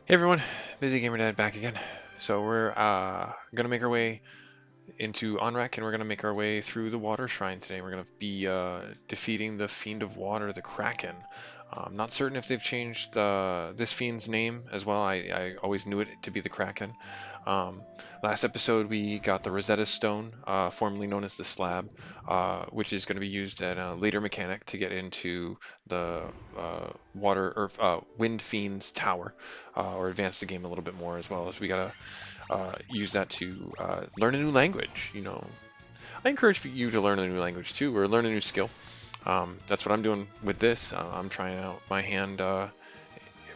Hey everyone, Busy Gamer Dad back again. So we're gonna make our way into Onrak, and we're gonna make our way through the Water Shrine today. We're gonna be defeating the Fiend of Water, the Kraken. I'm not certain if they've changed this fiend's name as well. I always knew it to be the Kraken. Um, Last episode we got the Rosetta Stone, formerly known as the Slab, which is going to be used at a later mechanic to get into the water or Wind Fiend's tower, or advance the game a little bit more, as well as we gotta use that to learn a new language. I encourage you to learn a new language too, or learn a new skill. That's what I'm doing with this. I'm trying out my hand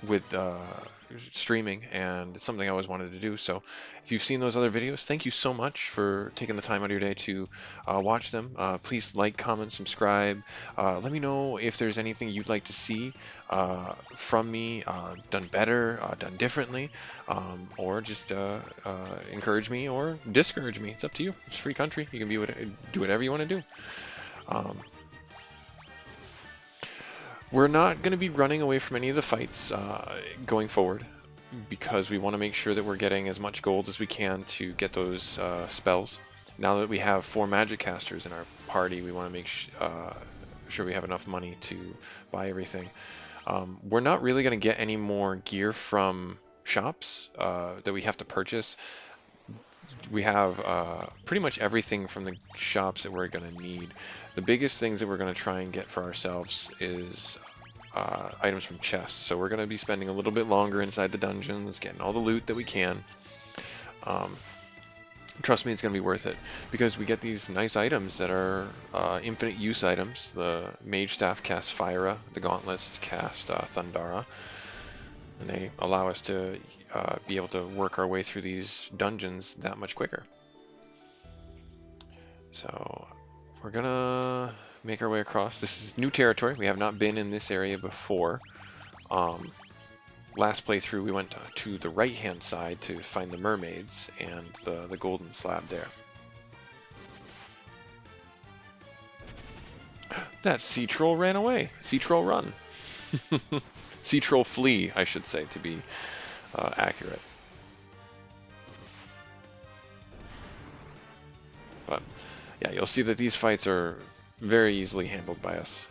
with streaming, and it's something I always wanted to do. So if you've seen those other videos, thank you so much for taking the time out of your day to watch them. Please like, comment, subscribe. Let me know if there's anything you'd like to see from me, done better, done differently, or just encourage me or discourage me. It's up to you. It's a free country. You can do whatever you want to do. Um, We're not going to be running away from any of the fights going forward, because we want to make sure that we're getting as much gold as we can to get those spells. Now that we have 4 magic casters in our party, we want to make sure we have enough money to buy everything. We're not really going to get any more gear from shops that we have to purchase. We have pretty much everything from the shops that we're going to need. The biggest things that we're going to try and get for ourselves is items from chests. So we're going to be spending a little bit longer inside the dungeons, getting all the loot that we can. Um, Trust me, it's going to be worth it, because we get these nice items that are infinite use items. The Mage Staff casts Fyra, the Gauntlets cast Thundara, and they allow us to be able to work our way through these dungeons that much quicker. So we're gonna make our way across. This is new territory. We have not been in this area before. Last playthrough we went to the right hand side to find the mermaids and the golden slab there. That sea troll ran away. Sea troll run. Sea troll flee, I should say, to be accurate. But yeah, you'll see that these fights are very easily handled by us.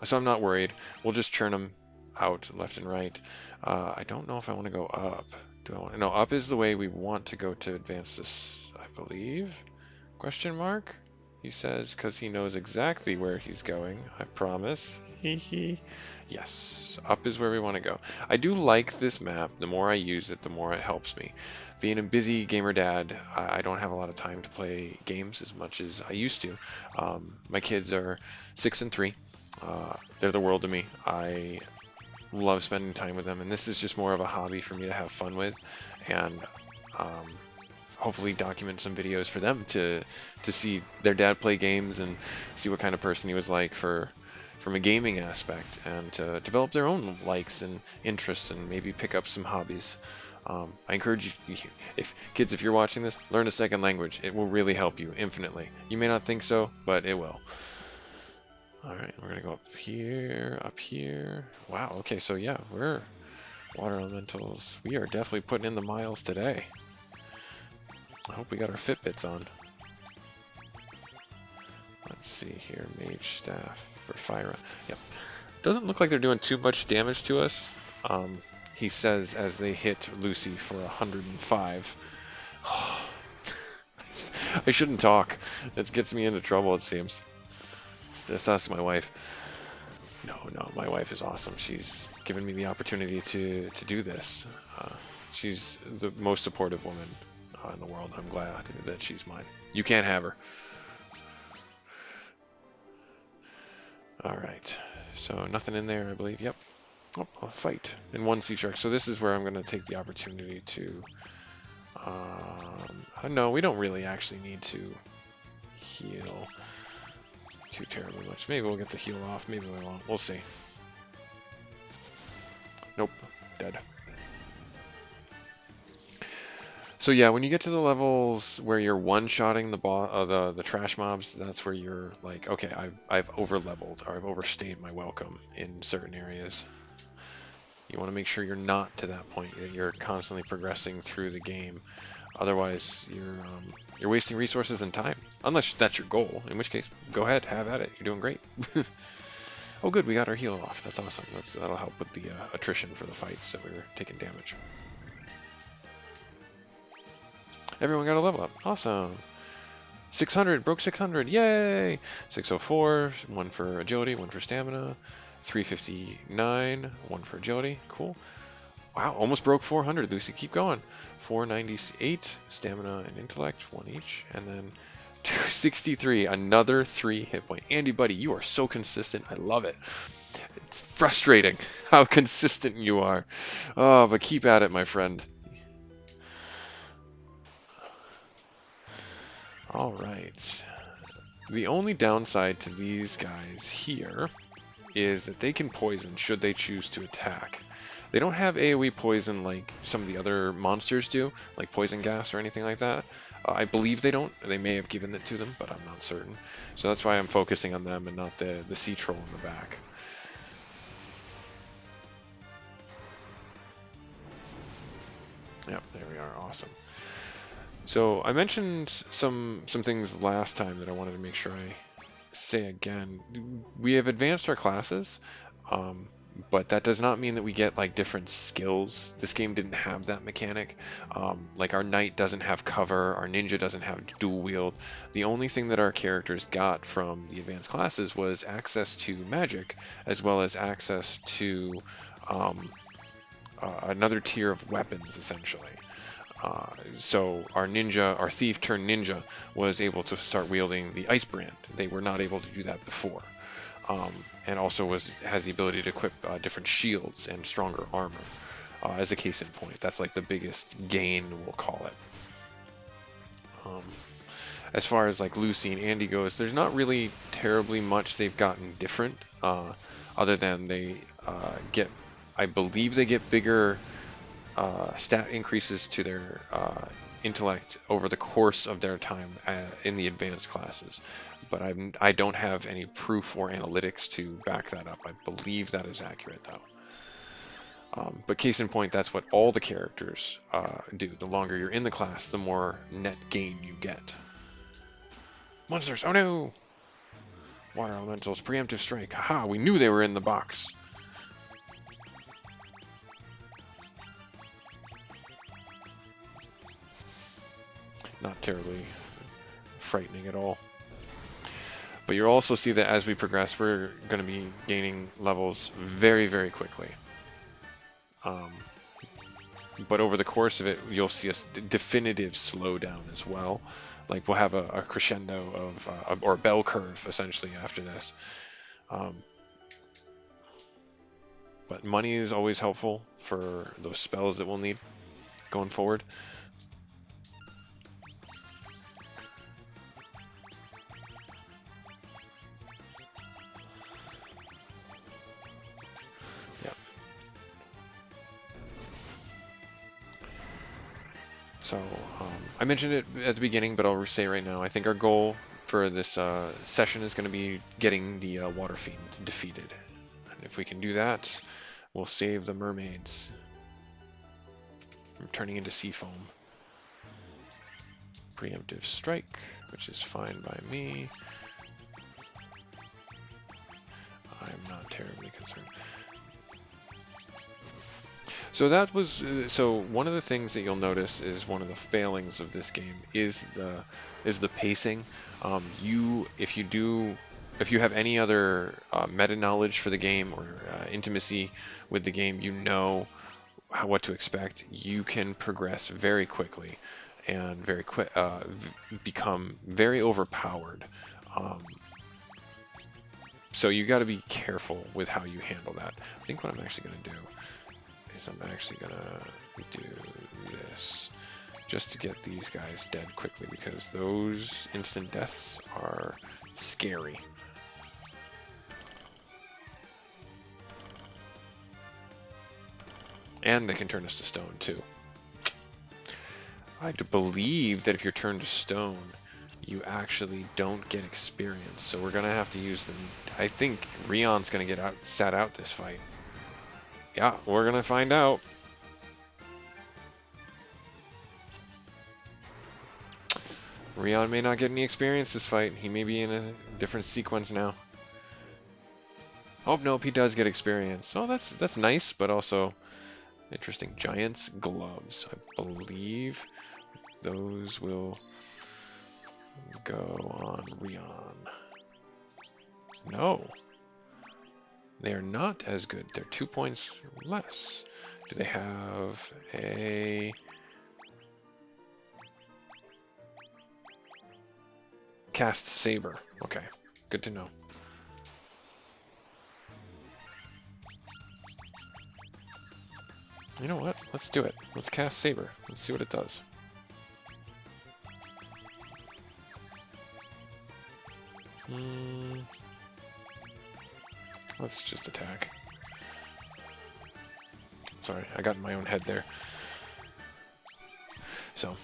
So I'm not worried. We'll just churn them out left and right. I don't know if I want to go up. Do I want? No, up is the way we want to go to advance this, I believe. Question mark? He says, because he knows exactly where he's going. I promise. Yes, up is where we want to go. I do like this map. The more I use it, the more it helps me. Being a busy gamer dad, I don't have a lot of time to play games as much as I used to. My kids are 6 and 3. They're the world to me. I love spending time with them, and this is just more of a hobby for me to have fun with, and hopefully document some videos for them to see their dad play games and see what kind of person he was like from a gaming aspect, and to develop their own likes and interests and maybe pick up some hobbies. I encourage you, if you're watching this, learn a second language. It will really help you infinitely. You may not think so, but it will. All right, we're gonna go up here, up here. Wow, okay, so yeah, we're water elementals. We are definitely putting in the miles today. I hope we got our Fitbits on. Let's see here, Mage Staff for Fyra. Yep, doesn't look like they're doing too much damage to us. He says as they hit Lucy for 105. I shouldn't talk. It gets me into trouble, it seems. Just ask my wife. No, my wife is awesome. She's given me the opportunity to do this. She's the most supportive woman in the world. I'm glad that she's mine. You can't have her. All right. So nothing in there, I believe. Yep. Oh, a fight in 1 sea shark. So this is where I'm going to take the opportunity to. No, we don't really actually need to heal too terribly much. Maybe we'll get the heal off. Maybe we won't. We'll see. Nope. Dead. So yeah, when you get to the levels where you're one-shotting the trash mobs, that's where you're like, okay, I've over-leveled, or I've overstayed my welcome in certain areas. You want to make sure you're not to that point, that you're constantly progressing through the game. Otherwise, you're wasting resources and time, unless that's your goal, in which case, go ahead, have at it. You're doing great. Oh, good, we got our heal off. That's awesome. That'll help with the attrition for the fights that we were taking damage. Everyone got a level up. Awesome. 600, broke 600, yay! 604, one for agility, one for stamina. 359, one for agility, cool. Wow, almost broke 400, Lucy, keep going. 498, stamina and intellect, one each. And then 263, another 3 hit point. Andy, buddy, you are so consistent, I love it. It's frustrating how consistent you are. Oh, but keep at it, my friend. All right. The only downside to these guys here is that they can poison should they choose to attack. They don't have AoE poison like some of the other monsters do, like poison gas or anything like that. I believe they don't. They may have given it to them, but I'm not certain. So that's why I'm focusing on them and not the sea troll in the back. Yep, there we are. Awesome. So I mentioned some things last time that I wanted to make sure I say again. We have advanced our classes, but that does not mean that we get like different skills. This game didn't have that mechanic. Like our knight doesn't have cover, our ninja doesn't have dual wield. The only thing that our characters got from the advanced classes was access to magic, as well as access to another tier of weapons, essentially. So our ninja, our thief turned ninja, was able to start wielding the ice brand. They were not able to do that before. And also has the ability to equip different shields and stronger armor, as a case in point. That's like the biggest gain, we'll call it. As far as like Lucy and Andy goes, there's not really terribly much they've gotten different, other than they I believe they get bigger stat increases to their intellect over the course of their time in the advanced classes. But I don't have any proof or analytics to back that up. I believe that is accurate, though. But case in point, that's what all the characters do. The longer you're in the class, the more net gain you get. Monsters! Oh no! Water elementals, preemptive strike. Haha, we knew they were in the box. Not terribly frightening at all. But you'll also see that as we progress, we're going to be gaining levels very, very quickly. But over the course of it, you'll see a definitive slowdown as well. Like we'll have a crescendo of, or a bell curve, essentially, after this. But money is always helpful for those spells that we'll need going forward. So I mentioned it at the beginning, but I'll say right now, I think our goal for this session is going to be getting the Water Fiend defeated. And if we can do that, we'll save the mermaids from turning into sea foam. Preemptive strike, which is fine by me. I'm not terribly concerned. So that was so one of the things that you'll notice is one of the failings of this game is the pacing. If you have any other meta knowledge for the game or intimacy with the game, you know what to expect. You can progress very quickly and become very overpowered. So you got to be careful with how you handle that. I think what I'm actually going to do is I'm actually gonna do this just to get these guys dead quickly, because those instant deaths are scary. And they can turn us to stone too. I believe that if you're turned to stone, you actually don't get experience, so we're gonna have to use them. I think Rion's gonna get sat out this fight. Yeah, we're gonna find out. Rion may not get any experience this fight. He may be in a different sequence now. Oh, nope, he does get experience. Oh, that's nice, but also interesting. Giant's gloves. I believe those will go on Rion. No. They are not as good. They're 2 points less. Do they have a... Cast Saber? Okay, good to know. You know what? Let's do it. Let's cast Saber. Let's see what it does. Let's just attack. Sorry, I got in my own head there. So.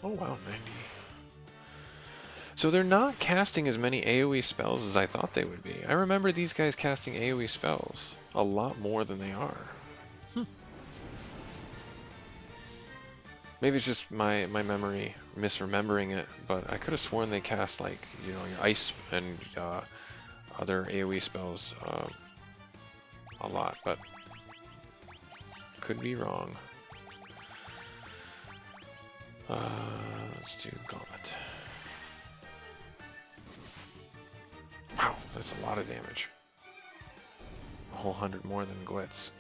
Oh wow, 90. So they're not casting as many AoE spells as I thought they would be. I remember these guys casting AoE spells a lot more than they are. Maybe it's just my memory misremembering it, but I could have sworn they cast, like, you know, your ice and other AoE spells a lot, but could be wrong. Let's do Gauntlet. Wow, that's a lot of damage. A whole 100 more than Glitz.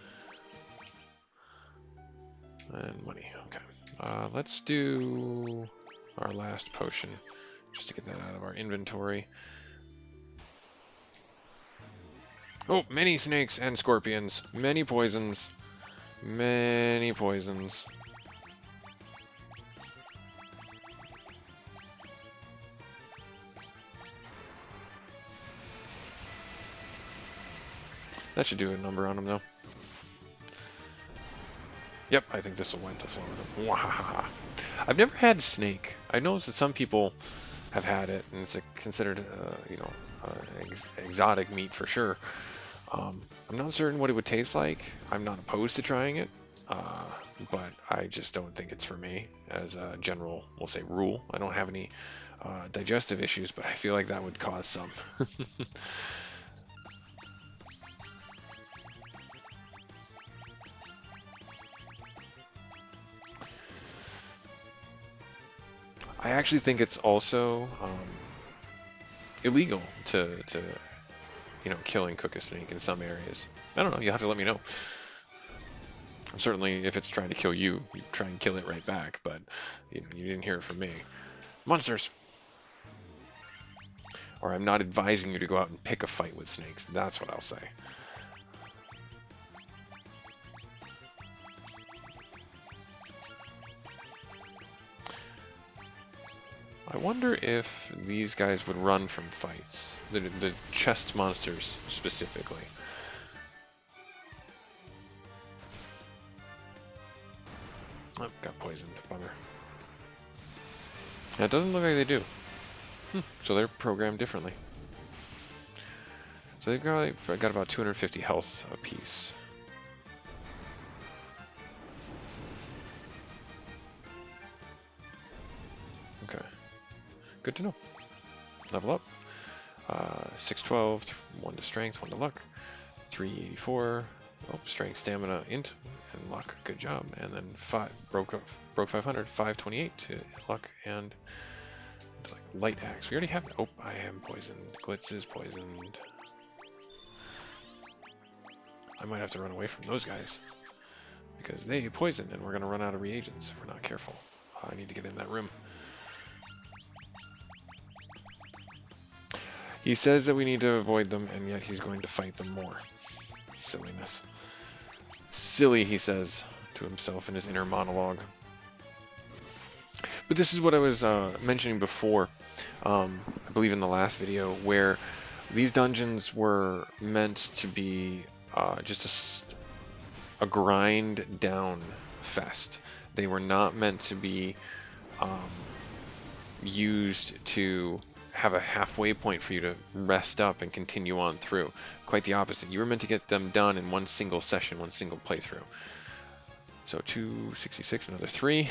And money, okay. Let's do our last potion, just to get that out of our inventory. Oh, many snakes and scorpions. Many poisons. Many poisons. That should do a number on them, though. Yep, I think this will went to Florida. I've never had snake. I know that some people have had it, and it's considered, you know, exotic meat for sure. I'm not certain what it would taste like. I'm not opposed to trying it, but I just don't think it's for me. As a general, we'll say, rule. I don't have any digestive issues, but I feel like that would cause some. I actually think it's also illegal to you know, killing cook a snake in some areas. I don't know. You have to let me know. Certainly, if it's trying to kill you, you try and kill it right back. But you know, you didn't hear it from me. Monsters. Or I'm not advising you to go out and pick a fight with snakes. That's what I'll say. I wonder if these guys would run from fights. The chest monsters, specifically. Oh, got poisoned. Bummer. Yeah, it doesn't look like they do. So they're programmed differently. So they've got about 250 health apiece. Okay. Good to know. Level up. 612, 1 to strength, 1 to luck. 384. Oh, strength, stamina, int, and luck. Good job. And then broke 500, 528 to luck and like light axe. We already have. Oh, I am poisoned. Glitz is poisoned. I might have to run away from those guys because they poisoned, and we're gonna run out of reagents if we're not careful. I need to get in that room. He says that we need to avoid them, and yet he's going to fight them more. Silliness. Silly, he says to himself in his inner monologue. But this is what I was mentioning before, I believe in the last video, where these dungeons were meant to be just a grind down fest. They were not meant to be used to have a halfway point for you to rest up and continue on through. Quite the opposite. You were meant to get them done in one single session, one single playthrough. So 266, another 3.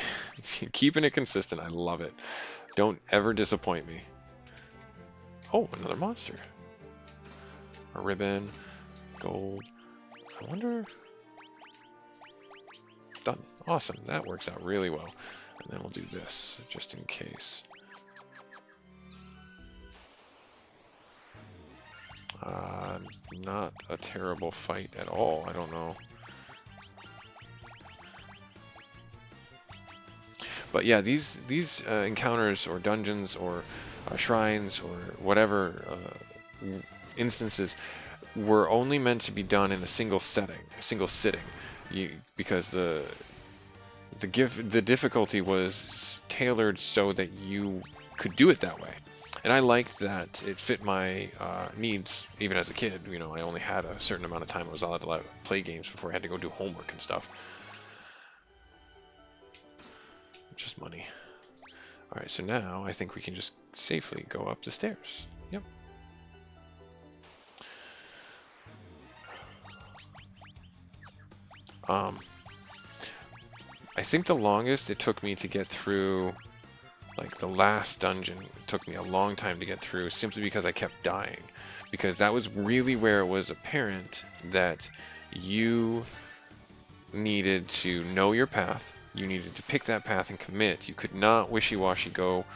Keeping it consistent. I love it. Don't ever disappoint me. Oh, another monster. A ribbon, gold. I wonder. Done. Awesome. That works out really well. And then we'll do this just in case. Not a terrible fight at all. I don't know. But yeah, these encounters or dungeons or shrines or whatever instances were only meant to be done in a single setting, a single sitting, because the difficulty was tailored so that you could do it that way. And I liked that it fit my needs, even as a kid. You know, I only had a certain amount of time I was allowed to play games before I had to go do homework and stuff. Just money. All right, so now I think we can just safely go up the stairs. Yep. I think the longest it took me to get through, like the last dungeon, it took me a long time to get through simply because I kept dying. Because that was really where it was apparent that you needed to know your path. You needed to pick that path and commit. You could not wishy-washy go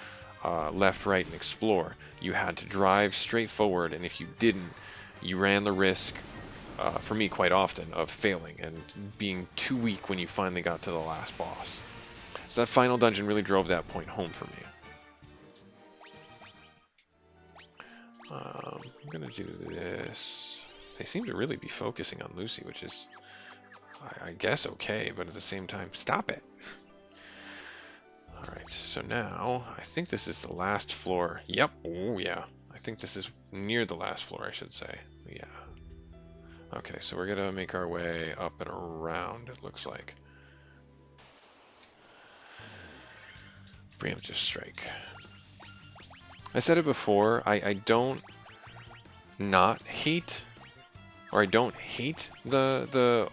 left, right, and explore. You had to drive straight forward, and if you didn't, you ran the risk, for me quite often, of failing and being too weak when you finally got to the last boss. So that final dungeon really drove that point home for me. I'm going to do this. They seem to really be focusing on Lucy, which is, I guess, okay, but at the same time, stop it. All right, so now I think this is the last floor. Yep. Oh, yeah. I think this is near the last floor, I should say. Yeah. Okay, so we're going to make our way up and around, it looks like. Preemptive strike. I said it before, I don't not hate, or I don't hate the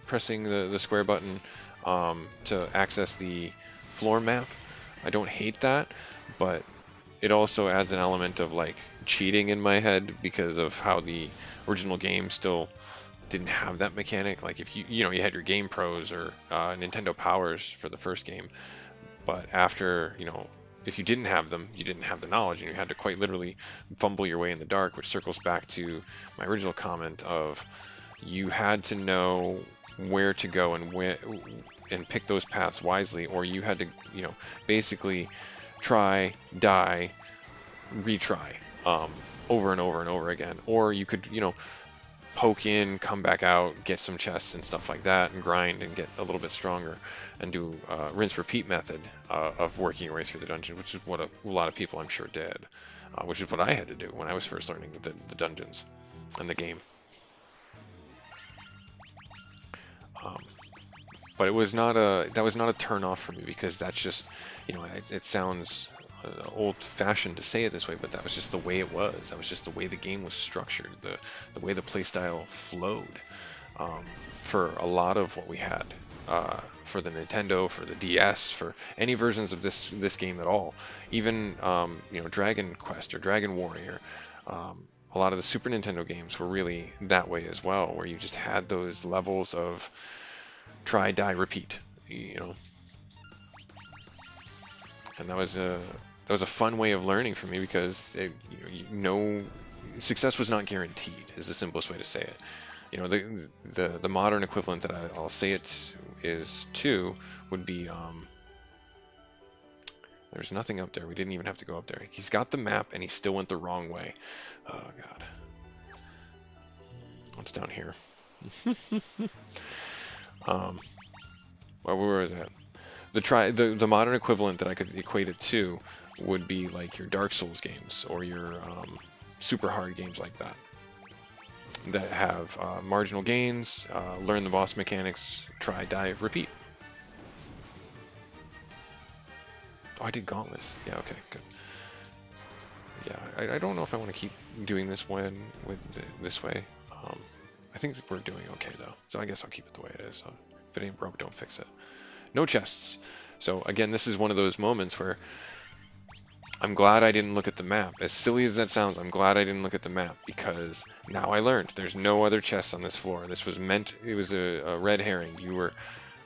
pressing the square button to access the floor map. I don't hate that, but it also adds an element of like cheating in my head because of how the original game still didn't have that mechanic. Like if you had your Game Pros or Nintendo Powers for the first game, but after, if you didn't have them, you didn't have the knowledge, and you had to quite literally fumble your way in the dark, which circles back to my original comment of you had to know where to go and pick those paths wisely, or you had to, basically try, die, retry over and over and over again. Or you could, poke in, come back out, get some chests and stuff like that, and grind and get a little bit stronger, and do rinse repeat method of working your way through the dungeon, which is what a lot of people I'm sure did, which is what I had to do when I was first learning the dungeons and the game. But that was not a turn off for me, because that's just, it sounds old-fashioned to say it this way, but that was just the way it was. That was just the way the game was structured, the way the playstyle flowed for a lot of what we had for the Nintendo, for the DS, for any versions of this game at all. Even Dragon Quest or Dragon Warrior. A lot of the Super Nintendo games were really that way as well, where you just had those levels of try, die, repeat, and that was a fun way of learning for me, because success was not guaranteed, is the simplest way to say it. The modern equivalent that I'll say it is to would be there's nothing up there. We didn't even have to go up there. He's got the map and he still went the wrong way. Oh god. What's down here? Where was that? The modern equivalent that I could equate it to would be like your Dark Souls games, or your super hard games like that have marginal gains, learn the boss mechanics, try, die, repeat. Oh, I did Gauntless. Yeah, okay, good. yeah, I don't know if I want to keep doing this this way. I think we're doing okay though, so I guess I'll keep it the way it is. So if it ain't broke, don't fix it. No chests. So again, this is one of those moments where I'm glad I didn't look at the map. As silly as that sounds, I'm glad I didn't look at the map because now I learned there's no other chests on this floor. This was meant, it was a red herring.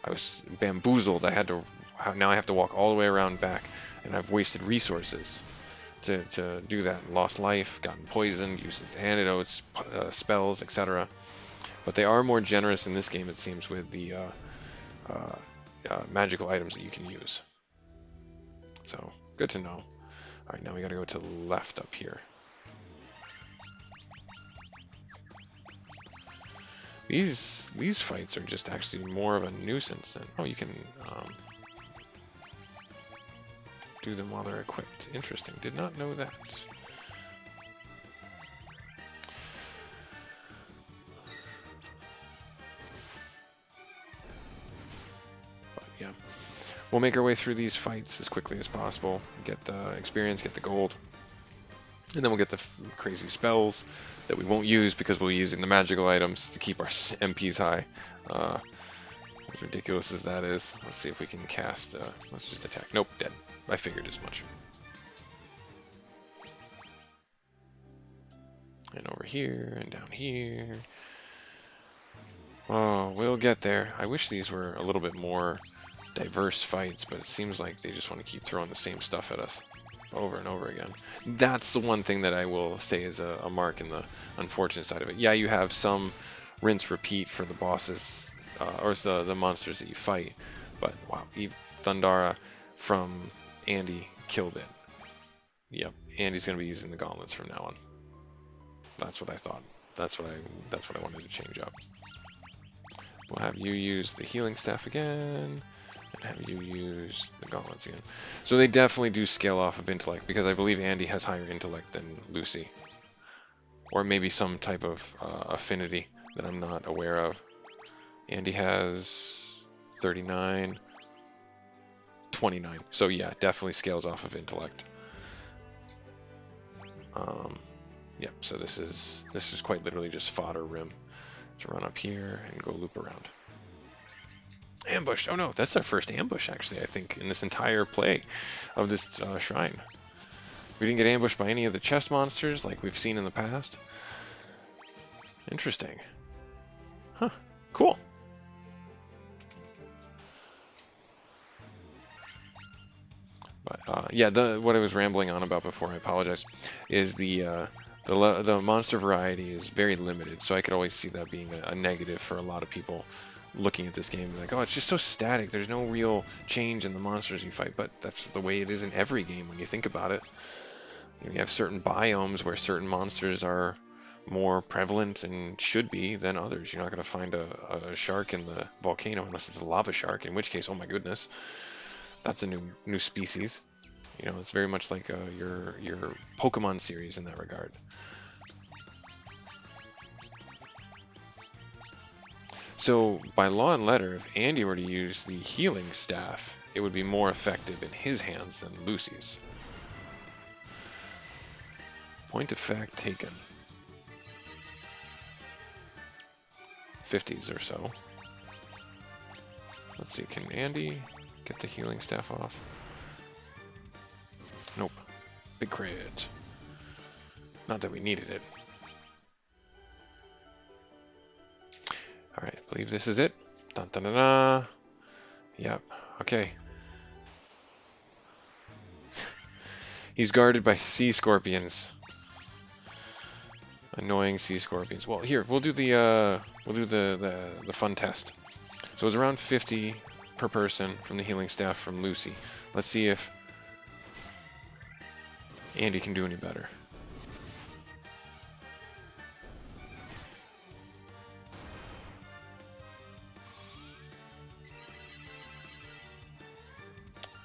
I was bamboozled. Now I have to walk all the way around back, and I've wasted resources to do that. Lost life, gotten poisoned, used antidotes, spells, etc. But they are more generous in this game, it seems, with the magical items that you can use. So, good to know. Alright, now we gotta go to the left up here. These fights are just actually more of a nuisance than... Oh, you can do them while they're equipped. Interesting. Did not know that. But yeah. We'll make our way through these fights as quickly as possible. Get the experience, get the gold. And then we'll get the crazy spells that we won't use because we'll be using the magical items to keep our MPs high. As ridiculous as that is. Let's see if we can cast... let's just attack. Nope, dead. I figured as much. And over here, and down here. Oh, we'll get there. I wish these were a little bit more diverse fights, but it seems like they just want to keep throwing the same stuff at us over and over again. That's the one thing that I will say is a mark in the unfortunate side of it. Yeah, you have some rinse repeat for the bosses, or the monsters that you fight, but wow, Thundara from Andy killed it. Yep, Andy's going to be using the gauntlets from now on. That's what I thought. That's what I wanted to change up. We'll have you use the healing staff again, and have you use the gauntlets again. So they definitely do scale off of intellect, because I believe Andy has higher intellect than Lucy. Or maybe some type of affinity that I'm not aware of. Andy has 39, 29. So yeah, definitely scales off of intellect. Yep, so this is quite literally just fodder rim. To run up here and go loop around. Ambushed! Oh no, that's our first ambush actually, I think, in this entire play of this shrine. We didn't get ambushed by any of the chest monsters like we've seen in the past. Interesting. Huh, cool. But yeah, what I was rambling on about before, I apologize, is the monster variety is very limited, so I could always see that being a negative for a lot of people looking at this game. Like, oh, it's just so static. There's no real change in the monsters you fight, but that's the way it is in every game when you think about it. You have certain biomes where certain monsters are more prevalent and should be than others. You're not going to find a shark in the volcano unless it's a lava shark, in which case, oh my goodness, that's a new species. You know, it's very much like your Pokemon series in that regard. So, by law and letter, if Andy were to use the healing staff, it would be more effective in his hands than Lucy's. Point of fact taken. 50s or so. Let's see, can Andy get the healing staff off? Nope. Big crit. Not that we needed it. Alright, I believe this is it. Dun dun dun dun. Yep, okay. He's guarded by sea scorpions. Annoying sea scorpions. Well, here, we'll do the fun test. So it's around 50 per person from the healing staff from Lucy. Let's see if Andy can do any better.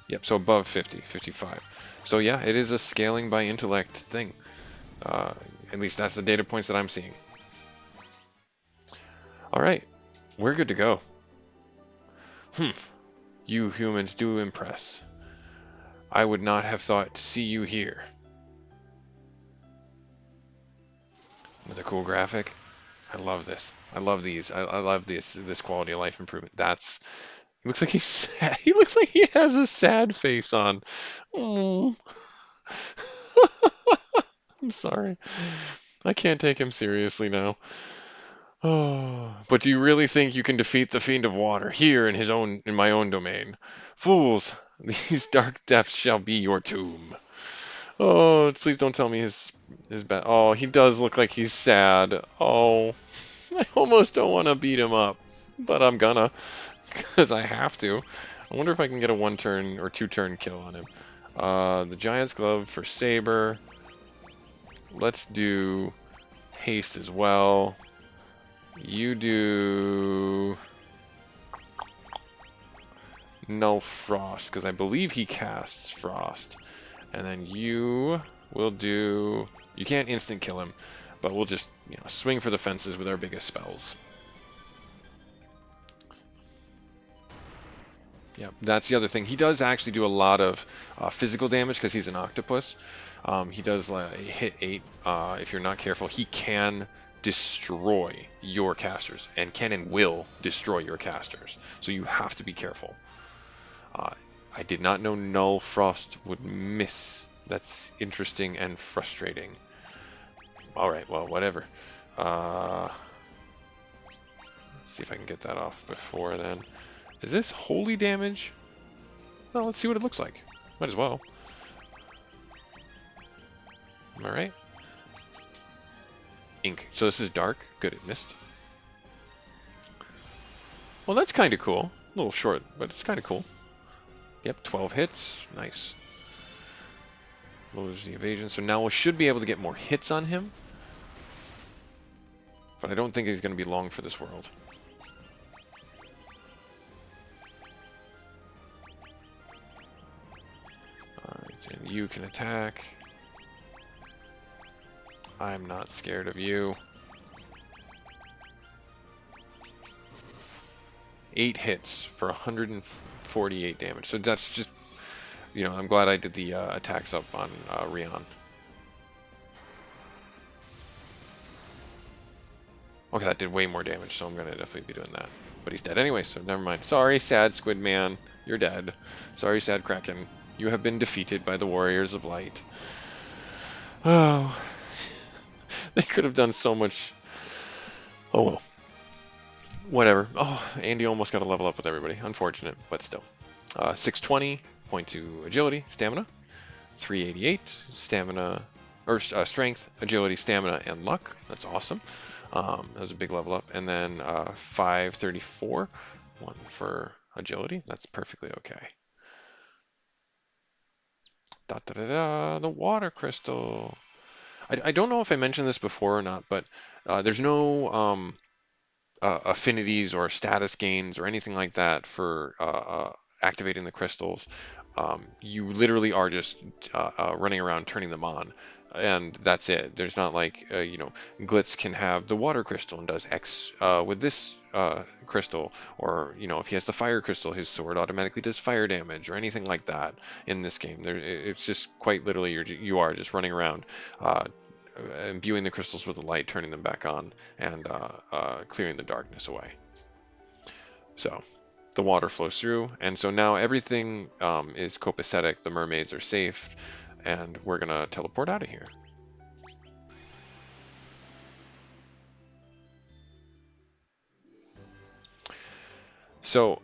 Yep, so above 50, 55. So yeah, it is a scaling by intellect thing. At least that's the data points that I'm seeing. Alright, we're good to go. You humans do impress. I would not have thought to see you here. with a cool graphic. I love this. I love these. I love this quality of life improvement. That's he looks like he's sad. He looks like he has a sad face on. Oh, I'm sorry. I can't take him seriously now. Oh, but do you really think you can defeat the Fiend of Water here in my own domain? Fools, these dark depths shall be your tomb. Oh, please don't tell me his bad. Oh, he does look like he's sad. Oh, I almost don't want to beat him up, but I'm gonna, because I have to. I wonder if I can get a 1-turn or 2-turn kill on him. The Giant's Glove for Saber. Let's do haste as well. You do no frost, because I believe he casts frost. And then you will do... You can't instant kill him, but we'll just, swing for the fences with our biggest spells. Yeah, that's the other thing. He does actually do a lot of physical damage because he's an octopus. He does hit 8. If you're not careful, he can destroy your casters, and can and will destroy your casters. So you have to be careful. I did not know Null Frost would miss. That's interesting and frustrating. Alright, well, whatever. Let's see if I can get that off before then. Is this holy damage? Well, let's see what it looks like. Might as well. Alright. Ink. So this is dark. Good, it missed. Well, that's kind of cool. A little short, but it's kind of cool. Yep, 12 hits. Nice. Lowers the evasion. So now we should be able to get more hits on him. But I don't think he's going to be long for this world. Alright, and you can attack. I'm not scared of you. 8 hits for 148 damage. So that's just, I'm glad I did the attacks up on Rion. Okay, that did way more damage, so I'm going to definitely be doing that. But he's dead anyway, so never mind. Sorry, sad Squid Man. You're dead. Sorry, sad Kraken. You have been defeated by the Warriors of Light. Oh. They could have done so much. Oh, well. Whatever. Oh, Andy almost got a level up with everybody. Unfortunate, but still. 620, 0.2 agility, stamina. 388, stamina, or strength, agility, stamina, and luck. That's awesome. That was a big level up. And then 534, 1 for agility. That's perfectly okay. Da da da da, the water crystal. I don't know if I mentioned this before or not, but there's no affinities or status gains or anything like that for activating the crystals. You literally are just running around turning them on, and that's it. There's not like, Glitz can have the water crystal and does X with this crystal, or, if he has the fire crystal, his sword automatically does fire damage, or anything like that in this game. It's just quite literally you are just running around imbuing the crystals with the light, turning them back on, and clearing the darkness away. So the water flows through, and so now everything is copacetic. The mermaids are safe, and we're gonna teleport out of here. So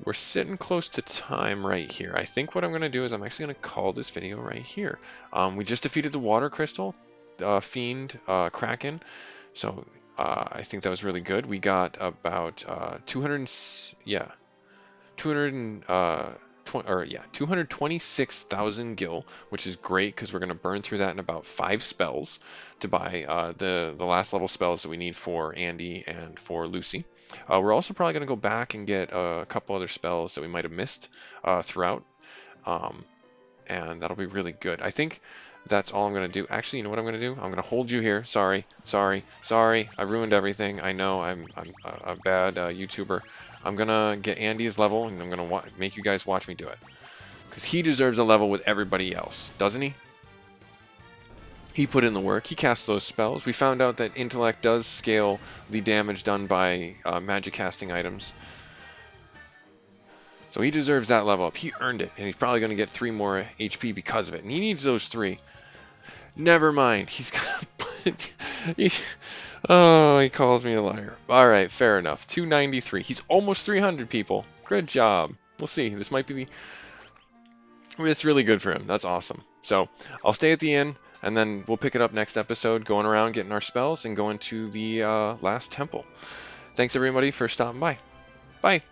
we're sitting close to time right here. I think what I'm gonna do is I'm actually gonna call this video right here. We just defeated the water crystal, Fiend, Kraken. So I think that was really good. We got about 226,000 gil, which is great because we're going to burn through that in about 5 spells to buy the last level spells that we need for Andy and for Lucy. We're also probably going to go back and get a couple other spells that we might have missed throughout, and that'll be really good. I think that's all I'm going to do. Actually, you know what I'm going to do? I'm going to hold you here. Sorry. I ruined everything. I know I'm a bad YouTuber. I'm going to get Andy's level, and I'm going to make you guys watch me do it. Because he deserves a level with everybody else, doesn't he? He put in the work. He cast those spells. We found out that intellect does scale the damage done by magic casting items. So he deserves that level up. He earned it, and he's probably going to get 3 more HP because of it. And he needs those 3. Never mind. He's got... Oh, he calls me a liar. All right, fair enough. 293. He's almost 300, people. Good job. We'll see. This might be... It's really good for him. That's awesome. So I'll stay at the inn, and then we'll pick it up next episode, going around, getting our spells, and going to the last temple. Thanks, everybody, for stopping by. Bye.